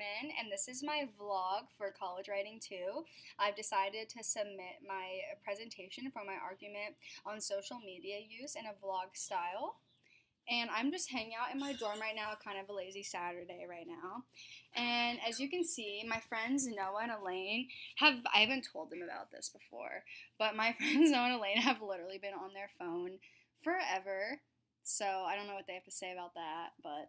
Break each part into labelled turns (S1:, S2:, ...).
S1: Jasmine, and this is my vlog for College Writing 2. I've decided to submit my presentation for my argument on social media use in a vlog style. And I'm just hanging out in my dorm right now, kind of a lazy Saturday right now. And as you can see, my friends Noah and Elaine I haven't told them about this before, but my friends Noah and Elaine have literally been on their phone forever. So I don't know what they have to say about that, but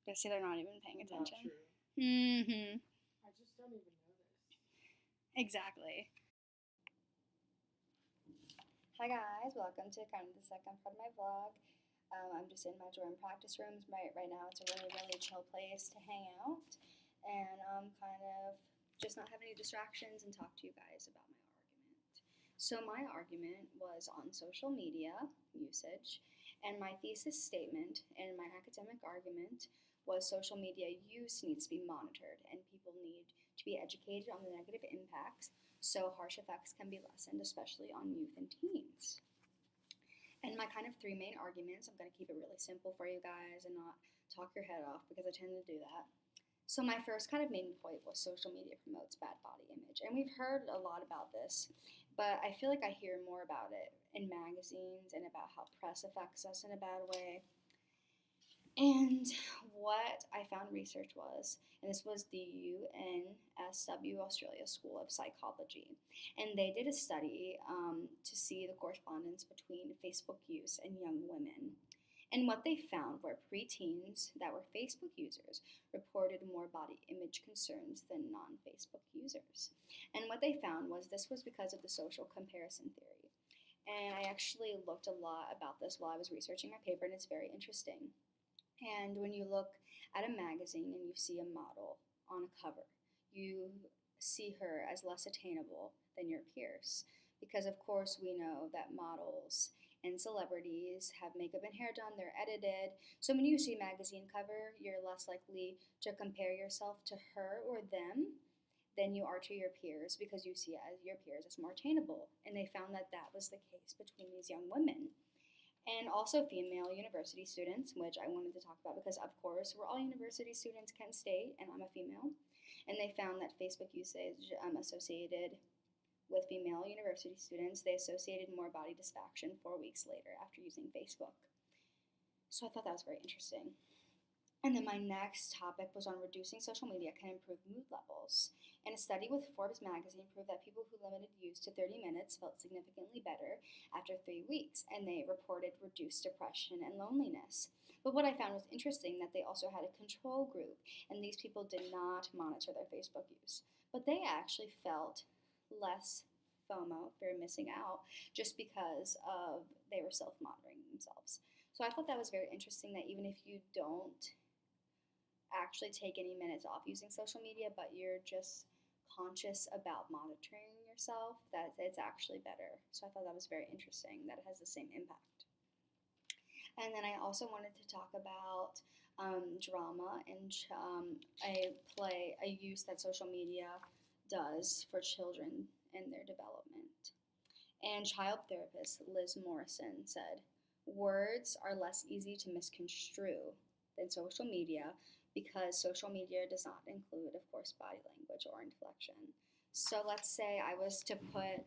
S1: they see they're not even paying attention.
S2: Not true.
S1: Mm-hmm.
S2: I just don't even notice.
S1: Exactly. Hi guys, welcome to kind of the second part of my vlog. I'm just in my dorm practice rooms. Right now it's a really, really chill place to hang out and kind of just not have any distractions and talk to you guys about my argument. So my argument was on social media usage, and my thesis statement and my academic argument was social media use needs to be monitored and people need to be educated on the negative impacts so harsh effects can be lessened, especially on youth and teens. And my kind of three main arguments, I'm going to keep it really simple for you guys and not talk your head off because I tend to do that. So my first kind of main point was social media promotes bad body image. And we've heard a lot about this, but I feel like I hear more about it in magazines and about how press affects us in a bad way. And what I found research was, and this was the UNSW Australia School of Psychology, and they did a study to see the correspondence between Facebook use and young women. And what they found were preteens that were Facebook users reported more body image concerns than non Facebook users. And what they found was this was because of the social comparison theory. And I actually looked a lot about this while I was researching my paper, and it's very interesting. And when you look at a magazine and you see a model on a cover, you see her as less attainable than your peers. Because, of course, we know that models and celebrities have makeup and hair done, they're edited. So when you see a magazine cover, you're less likely to compare yourself to her or them than you are to your peers because you see your peers as more attainable. And they found that that was the case between these young women. And also female university students, which I wanted to talk about because, of course, we're all university students, Kent State, and I'm a female. And they found that Facebook usage associated with female university students, they associated more body dysfaction 4 weeks later after using Facebook. So I thought that was very interesting. And then my next topic was on reducing social media can improve mood levels. And a study with Forbes magazine proved that people who limited use to 30 minutes felt significantly better after 3 weeks, and they reported reduced depression and loneliness. But what I found was interesting that they also had a control group, and these people did not monitor their Facebook use. But they actually felt less FOMO, fear of missing out, just because of they were self-monitoring themselves. So I thought that was very interesting that even if you don't actually take any minutes off using social media, but you're just conscious about monitoring yourself, that it's actually better. So I thought that was very interesting that it has the same impact. And then I also wanted to talk about drama and a use that social media does for children and their development. And child therapist Liz Morrison said, words are less easy to misconstrue than social media because social media does not include, of course, body language or inflection. So let's say I was to put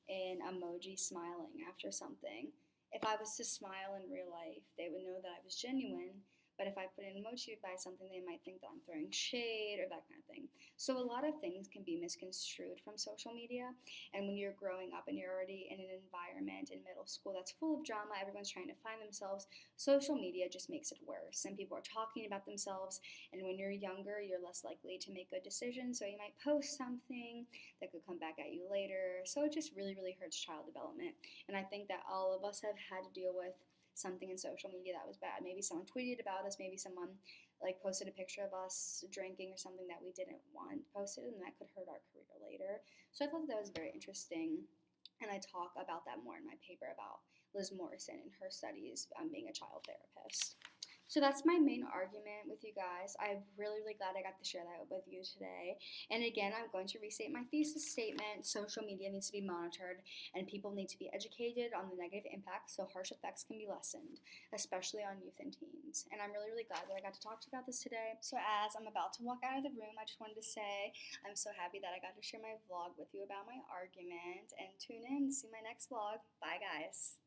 S1: an emoji smiling after something. If I was to smile in real life, they would know that I was genuine. But if I put an emoji by something, they might think that I'm throwing shade or that kind of thing. So a lot of things can be misconstrued from social media. And when you're growing up and you're already in an environment in middle school that's full of drama, everyone's trying to find themselves, social media just makes it worse. And people are talking about themselves. And when you're younger, you're less likely to make good decisions. So you might post something that could come back at you later. So it just really, really hurts child development. And I think that all of us have had to deal with something in social media that was bad. Maybe someone tweeted about us, maybe someone posted a picture of us drinking or something that we didn't want posted, and that could hurt our career later. So I thought that was very interesting, and I talk about that more in my paper about Liz Morrison and her studies being a child therapist. So that's my main argument with you guys. I'm really, really glad I got to share that with you today. And again, I'm going to restate my thesis statement. Social media needs to be monitored, and people need to be educated on the negative impacts so harsh effects can be lessened, especially on youth and teens. And I'm really, really glad that I got to talk to you about this today. So as I'm about to walk out of the room, I just wanted to say I'm so happy that I got to share my vlog with you about my argument. And tune in to see my next vlog. Bye, guys.